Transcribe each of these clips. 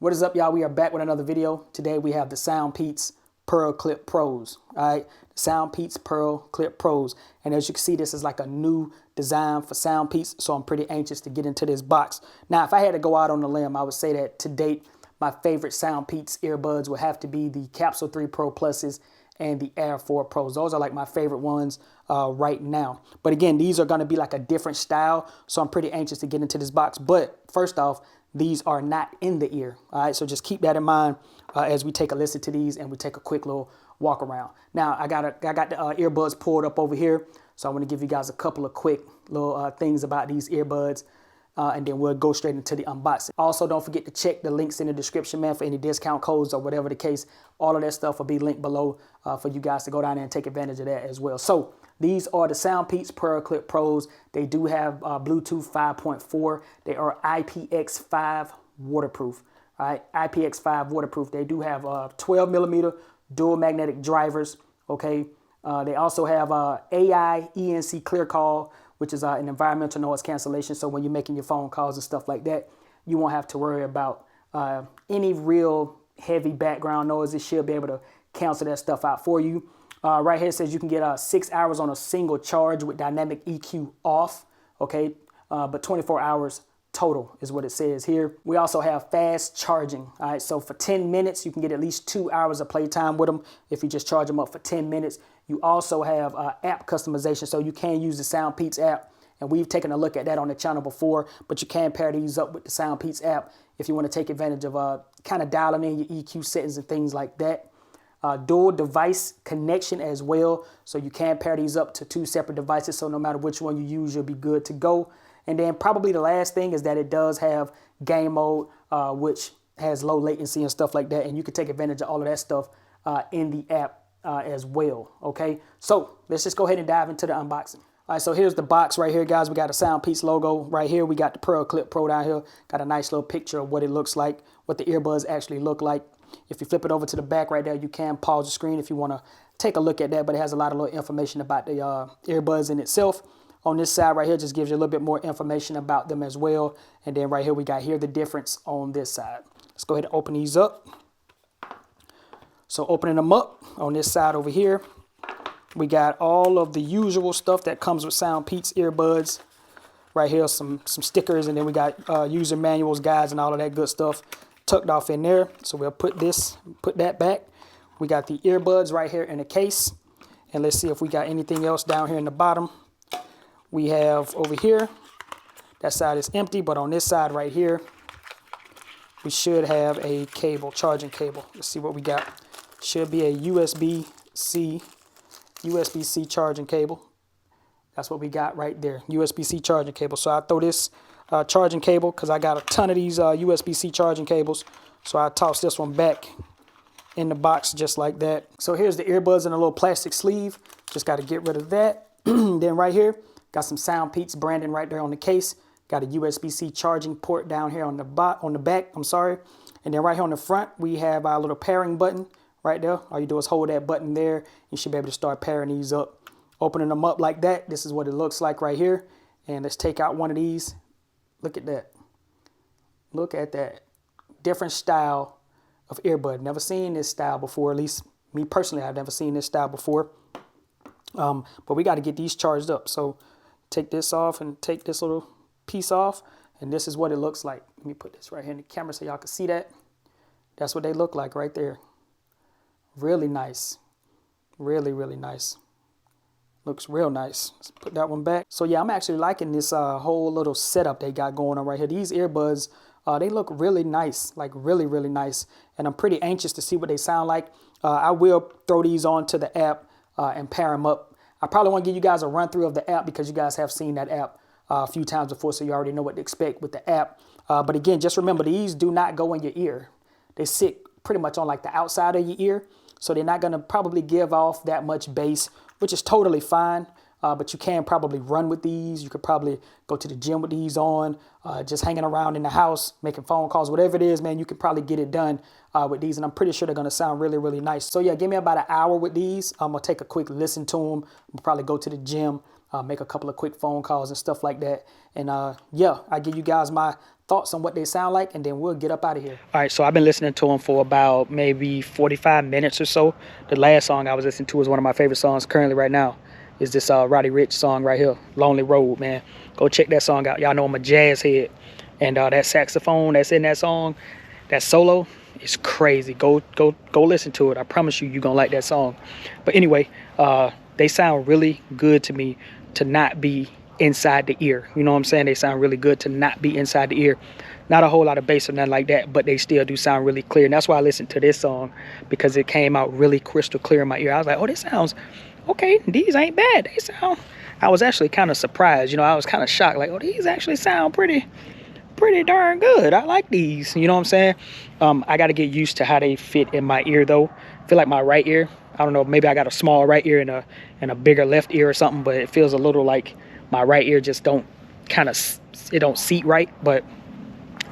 What is up, y'all? We are back with another video. Today we have the SoundPeats Pearl Clip Pros. All right, SoundPeats Pearl Clip Pros. And as you can see, this is like a new design for SoundPeats, so I'm pretty anxious to get into this box. Now, if I had to go out on a limb, I would say that to date, my favorite SoundPeats earbuds would have to be the Capsule 3 Pro Pluses and the Air 4 Pros. Those are like my favorite ones right now. But again, these are going to be like a different style, so I'm pretty anxious to get into this box. But first off, these are not in the ear. All right, so just keep that in mind as we take a listen to these and we take a quick little walk around. Now, I got the earbuds pulled up over here, so I want to give you guys a couple of quick little things about these earbuds. And then we'll go straight into the unboxing. Also, don't forget to check the links in the description, man, for any discount codes or whatever the case. All of that stuff will be linked below for you guys to go down there and take advantage of that as well. So these are the SoundPeats Pearl Clip Pros. They do have Bluetooth 5.4. They are IPX5 waterproof. All right, IPX5 waterproof. They do have 12 millimeter dual magnetic drivers. Okay. They also have AI ENC clear call, which is an environmental noise cancellation. So when you're making your phone calls and stuff like that, you won't have to worry about any real heavy background noise. It should be able to cancel that stuff out for you. Right here it says you can get 6 hours on a single charge with dynamic EQ off. Okay, but 24 hours total is what it says here. We also have fast charging. All right, so for 10 minutes, you can get at least 2 hours of playtime with them if you just charge them up for 10 minutes. You also have app customization, so you can use the SoundPeats app, and we've taken a look at that on the channel before, but you can pair these up with the SoundPeats app if you want to take advantage of kind of dialing in your EQ settings and things like that. Dual device connection as well, so you can pair these up to 2 separate devices, so no matter which one you use, you'll be good to go. And then probably the last thing is that it does have game mode, which has low latency and stuff like that, and you can take advantage of all of that stuff in the app as well. Okay, so let's just go ahead and dive into the unboxing. All right, so here's the box right here, guys. We got a SoundPeats logo right here. We got the Pearl Clip Pro down here. Got a nice little picture of what it looks like, what the earbuds actually look like. If you flip it over to the back right there, you can pause the screen if you want to take a look at that, but it has a lot of little information about the earbuds in itself. On this side right here just gives you a little bit more information about them as well. And then right here we got the difference on this side. Let's go ahead and open these up. So opening them up on this side over here, we got all of the usual stuff that comes with SoundPeats earbuds. Right here, some stickers, and then we got user manuals, guides, and all of that good stuff tucked off in there. So we'll put that back. We got the earbuds right here in the case. And let's see if we got anything else down here in the bottom. We have over here, that side is empty, but on this side right here, we should have a cable, charging cable. Let's see what we got. Should be a USB-C charging cable. That's what we got right there, USB-C charging cable. So I throw this charging cable, because I got a ton of these USB-C charging cables. So I toss this one back in the box just like that. So here's the earbuds in a little plastic sleeve. Just got to get rid of that. Then right here, got some SoundPeats branding right there on the case. Got a USB-C charging port down here on the back. I'm sorry. And then right here on the front, we have our little pairing button right there. All you do is hold that button there. You should be able to start pairing these up. Opening them up like that. This is what it looks like right here. And let's take out one of these. Look at that. Look at that. Different style of earbud. Never seen this style before. At least me personally, I've never seen this style before. But we got to get these charged up. So take this off and take this little piece off, and this is what it looks like. Let me put this right here in the camera so y'all can see that. That's what they look like right there. Really nice. Really, really nice. Looks real nice. Let's put that one back. So yeah, I'm actually liking this whole little setup they got going on right here. These earbuds, they look really nice, like really, really nice. And I'm pretty anxious to see what they sound like. I will throw these onto the app and pair them up. I probably want to give you guys a run through of the app because you guys have seen that app a few times before, so you already know what to expect with the app. But again, just remember, these do not go in your ear. They sit pretty much on like the outside of your ear, so they're not going to probably give off that much bass, which is totally fine. But you can probably run with these. You could probably go to the gym with these on, just hanging around in the house, making phone calls, whatever it is, man, you can probably get it done with these. And I'm pretty sure they're going to sound really, really nice. So yeah, give me about an hour with these. I'm going to take a quick listen to them. I'll probably go to the gym, make a couple of quick phone calls and stuff like that. And yeah, I give you guys my thoughts on what they sound like, and then we'll get up out of here. All right, so I've been listening to them for about maybe 45 minutes or so. The last song I was listening to is one of my favorite songs currently right now. Is this Roddy Ricch song right here, Lonely Road, man. Go check that song out. Y'all know I'm a jazz head. And that saxophone that's in that song, that solo, is crazy. Go listen to it. I promise you're going to like that song. But anyway, they sound really good to me to not be inside the ear. You know what I'm saying? They sound really good to not be inside the ear. Not a whole lot of bass or nothing like that, but they still do sound really clear. And that's why I listened to this song, because it came out really crystal clear in my ear. I was like, oh, this sounds okay. These ain't bad. They sound... I was actually kind of surprised. You know, I was kind of shocked. Like, oh, these actually sound pretty darn good. I like these. You know what I'm saying? I got to get used to how they fit in my ear, though. I feel like my right ear, I don't know, maybe I got a small right ear and a bigger left ear or something, but it feels a little like my right ear just don't seat right. But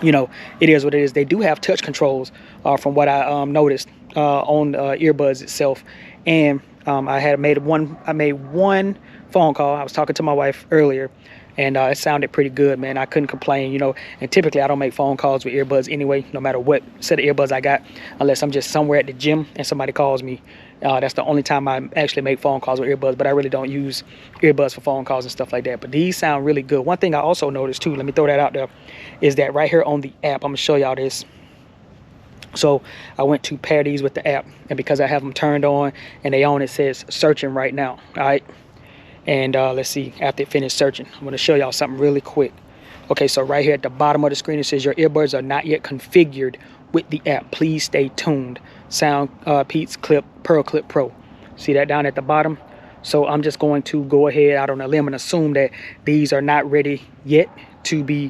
you know, it is what it is. They do have touch controls from what I noticed on earbuds itself. And I made one phone call. I was talking to my wife earlier, and it sounded pretty good, man. I couldn't complain, you know. And typically I don't make phone calls with earbuds anyway, no matter what set of earbuds I got, unless I'm just somewhere at the gym and somebody calls me. That's the only time I actually make phone calls with earbuds, but I really don't use earbuds for phone calls and stuff like that. But these sound really good. One thing I also noticed too, let me throw that out there, is that right here on the app, I'm gonna show y'all this. So I went to pair these with the app, and because I have them turned on and they on, it says searching right now. All right. And let's see, after it finished searching, I'm going to show y'all something really quick. Okay, so right here at the bottom of the screen, it says your earbuds are not yet configured with the app. Please stay tuned. SoundPeats Pearl Clip Pro. See that down at the bottom? So I'm just going to go ahead out on a limb and assume that these are not ready yet to be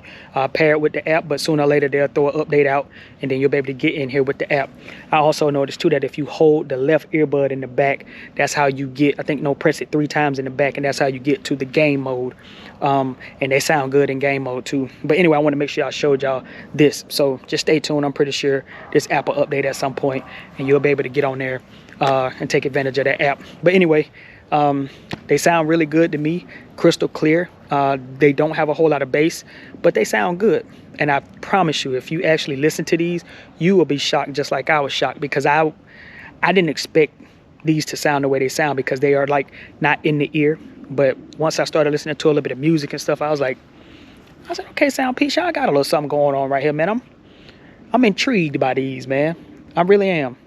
paired with the app, but sooner or later they'll throw an update out and then you'll be able to get in here with the app. I also noticed too that if you hold the left earbud in the back, that's how you get, I think, press it 3 times in the back, and that's how you get to the game mode. And they sound good in game mode too. But anyway, I want to make sure I showed y'all this, so just stay tuned. I'm pretty sure this app will update at some point and you'll be able to get on there and take advantage of that app. But anyway, they sound really good to me, crystal clear. They don't have a whole lot of bass, but they sound good. And I promise you, if you actually listen to these, you will be shocked just like I was shocked, because I didn't expect these to sound the way they sound, because they are like not in the ear. But once I started listening to a little bit of music and stuff, I said, okay, SoundPeats, y'all got a little something going on right here, man. I'm intrigued by these, man. I really am.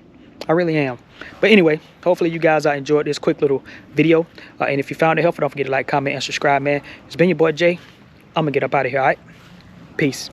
But anyway, hopefully you guys enjoyed this quick little video. And if you found it helpful, don't forget to like, comment, and subscribe, man. It's been your boy Jay. I'm going to get up out of here, all right? Peace.